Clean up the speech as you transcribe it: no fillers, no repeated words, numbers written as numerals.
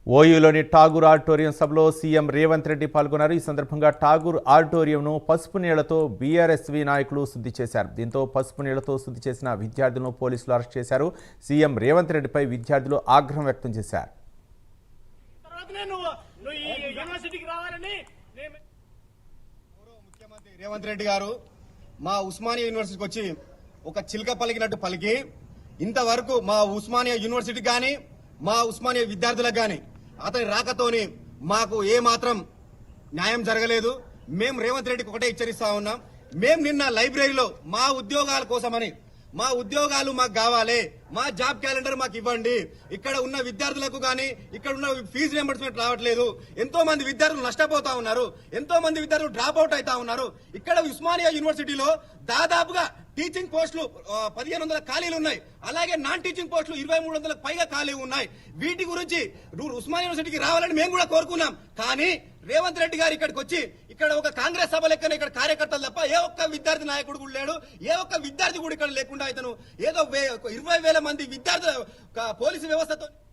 ఓయూలోని Tagore auditorium సభలో CM Revanth Reddy పాల్గొన్నారు. ఈ సందర్భంగా ఠాగూర్ ఆడిటోరియంను పసుపు నీళ్లతో బీఆర్ఎస్వి నాయకులు శుద్ధి చేశారు. దీంతో పసుపు నీళ్లతో శుద్ధి చేసిన విద్యార్థులను పోలీసులు అరెస్ట్ చేశారు. సీఎం రేవంత్ రెడ్డిపై విద్యార్థులు ఆగ్రహం వ్యక్తం చేశారు. ముఖ్యమంత్రి రేవంత్ రెడ్డి గారు మా ఉస్మానియా యూనివర్సిటీకి వచ్చి ఒక చిలక పలికినట్టు పలికి ఇంతవరకు మా ఉస్మానియా యూనివర్సిటీకి కానీ మా ఉస్మానియా విద్యార్థులకు కానీ అతని రాకతోని మాకు ఏ మాత్రం న్యాయం జరగలేదు. మేము రేవంత్ రెడ్డికి ఒకటే హెచ్చరిస్తా ఉన్నాం. మేము నిన్న లైబ్రరీలో మా ఉద్యోగాల కోసమని మా ఉద్యోగాలు మాకు కావాలి, మా జాబ్ క్యాలెండర్ మాకు ఇవ్వండి, ఇక్కడ ఉన్న విద్యార్థులకు కానీ ఇక్కడ ఉన్న ఫీజు రియంబర్స్మెంట్ రావట్లేదు, ఎంతో మంది విద్యార్థులు నష్టపోతా ఉన్నారు, ఎంతో మంది విద్యార్థులు డ్రాప్ అవుట్ అవుతా ఉన్నారు. ఇక్కడ ఉస్మానియా యూనివర్సిటీలో దాదాపుగా టీచింగ్ పోస్టులు 1500 ఖాళీలు ఉన్నాయి, అలాగే నాన్ టీచింగ్ పోస్టులు 2300 పైగా ఖాళీ ఉన్నాయి. వీటి గురించి ఉస్మానియా యూనివర్సిటీకి రావాలని మేము కూడా కోరుకున్నాం. కానీ రేవంత్ రెడ్డి గారు ఇక్కడికి వచ్చి ఇక్కడ ఒక కాంగ్రెస్ సభ లెక్కన ఇక్కడ కార్యకర్తలు తప్ప ఏ ఒక్క విద్యార్థి నాయకుడు కూడా లేడు, ఏ ఒక్క విద్యార్థి కూడా ఇక్కడ లేకుండా ఇతను ఏదో 20,000 మంది విద్యార్థుల పోలీసు వ్యవస్థతో